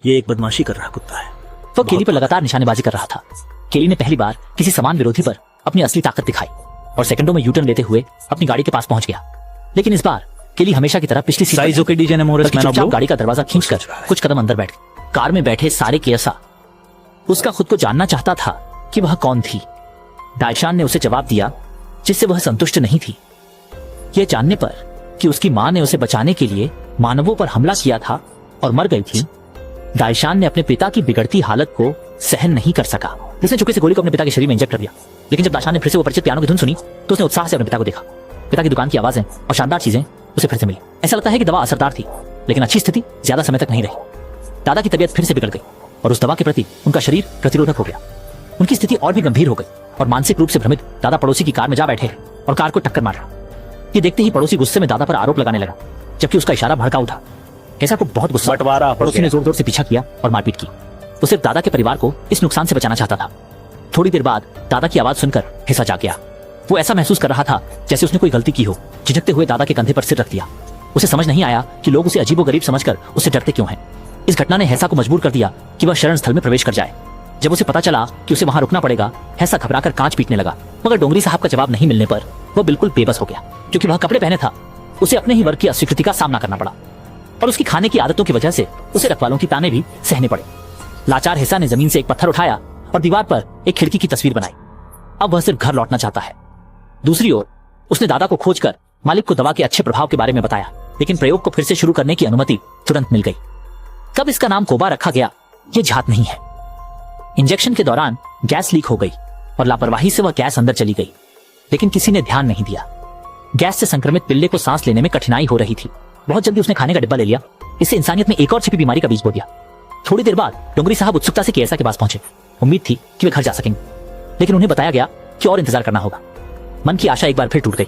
ये एक बदमाशी कर रहा कुत्ता है। वो केली पर लगातार निशानेबाजी कर रहा था। केली ने पहली बार किसी समान विरोधी पर अपनी असली ताकत दिखाई और सेकंडों में यूटर्न लेते हुए अपनी गाड़ी के पास पहुंच गया। लेकिन इस बार केली हमेशा की तरह पिछली सीट साइजो के डीजे ने मोरस मैन ऑफ ब्लू गाड़ी का दरवाजा खींचकर कुछ कदम अंदर बैठ गए। कार में बैठे सारे केसा उसका खुद को जानना चाहता था कि वह कौन थी। दाइशान ने उसे जवाब दिया जिससे वह संतुष्ट नहीं थी। यह जानने पर कि उसकी मां ने उसे बचाने के लिए मानवों पर हमला किया था और मर गई थी, दाइशान ने अपने पिता की बिगड़ती हालत को सहन नहीं कर सका। उसने चुपके से गोली को अपने पिता के शरीर में इंजेक्ट कर दिया। लेकिन जब दाइशान ने फिर से वो परिचित पियानो की धुन सुनी तो उसने उत्साह से अपने पिता को देखा। पिता की दुकान की आवाजें और शानदार चीजें उसे फिर से मिली। ऐसा लगता है कि दवा असरदार थी, लेकिन अच्छी स्थिति ज्यादा समय तक नहीं रही। दादा की तबीयत फिर से बिगड़ गई और उस दवा के प्रति उनका शरीर प्रतिरोधक हो गया। उनकी स्थिति और भी गंभीर हो गई और मानसिक रूप से भ्रमित दादा पड़ोसी की कार में जा बैठे और कार को टक्कर मार रहा। ये देखते ही पड़ोसी गुस्से में दादा पर आरोप लगाने लगा, जबकि उसका इशारा भड़का उठा। कैसा को बहुत गुस्सा। पड़ोसी ने जोर जोर से पीछा किया और मारपीट की। वो सिर्फ दादा के परिवार को इस नुकसान से बचाना चाहता था। थोड़ी देर बाद दादा की आवाज सुनकर हिस्सा जाग गया। वो ऐसा महसूस कर रहा था जैसे उसने कोई गलती की हो। झिझकते हुए दादा के कंधे पर सिर रख दिया। उसे समझ नहीं आया कि लोग उसे अजीबोगरीब समझकर उससे डरते क्यों हैं। इस घटना ने हैसा को मजबूर कर दिया कि वह शरण स्थल में प्रवेश कर जाए। जब उसे पता चला कि उसे वहां रुकना पड़ेगा, हैसा घबराकर कांच पीटने लगा। मगर डोंगरी साहब का जवाब नहीं मिलने पर वह बिल्कुल बेबस हो गया। क्योंकि वह कपड़े पहने था, उसे अपने ही वर्ग की अस्वीकृति का सामना करना पड़ा और उसकी खाने की आदतों की वजह से उसे रखवालों की ताने भी सहने पड़े। लाचार हैसा ने जमीन से एक पत्थर उठाया और दीवार पर एक खिड़की की तस्वीर बनाई। अब वह सिर्फ घर लौटना चाहता है। दूसरी ओर उसने दादा को खोजकर मालिक को दवा के अच्छे प्रभाव के बारे में बताया, लेकिन प्रयोग को फिर से शुरू करने की अनुमति तुरंत मिल गई। कब इसका नाम कोबा रखा गया ये झात नहीं है। इंजेक्शन के दौरान गैस लीक हो गई और लापरवाही से वह गैस अंदर चली गई, लेकिन किसी ने ध्यान नहीं दिया। गैस से संक्रमित पिल्ले को सांस लेने में कठिनाई हो रही थी। बहुत जल्दी उसने खाने का डिब्बा ले लिया। इससे इंसानियत में एक और छिपी बीमारी का बीज बो दिया। थोड़ी देर बाद डोंगरी साहब उत्सुकता से केसा के पास पहुंचे। उम्मीद थी कि वे घर जा सकेंगे, लेकिन उन्हें बताया गया कि और इंतजार करना होगा। मन की आशा एक बार फिर टूट गई।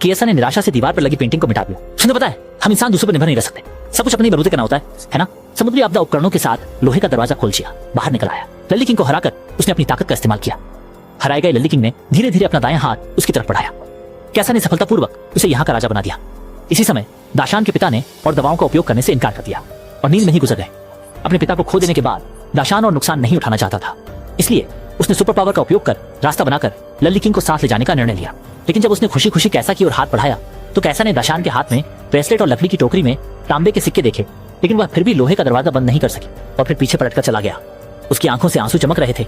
केसा ने निराशा से दीवार पर लगी पेंटिंग को मिटा दिया। उसने बताया, हम इंसान दूसरों पर निर्भर नहीं रह सकते। सब कुछ अपनी बलबूते करना होता है ना। समुद्री आपदा उपकरणों के साथ लोहे का दरवाजा खोल दिया, बाहर निकल आया। लल्ली किंग को हराकर उसने अपनी ताकत का इस्तेमाल किया। हराए गए लल्ली किंग ने धीरे धीरे अपना दायां हाथ उसकी तरफ बढ़ाया। कैसा ने सफलतापूर्वक उसे यहाँ का राजा बना दिया। इसी समय दाशान के पिता ने और दवाओं का उपयोग करने से इनकार कर दिया और नींद में ही गुजर गए। अपने पिता को खो देने के बाद दाशान और नुकसान नहीं उठाना चाहता था, इसलिए उसने सुपर पावर का उपयोग कर रास्ता बनाकर लल्ली किंग को साथ ले जाने का निर्णय लिया। लेकिन जब उसने खुशी खुशी कैसा की ओर हाथ बढ़ाया तो कैसा ने दाशान के हाथ में ब्रेसलेट और लकड़ी की टोकरी में तांबे के सिक्के देखे, लेकिन वह फिर भी लोहे का दरवाजा बंद नहीं कर सकी और फिर पीछे पलटकर चला गया। उसकी आंखों से आंसू चमक रहे थे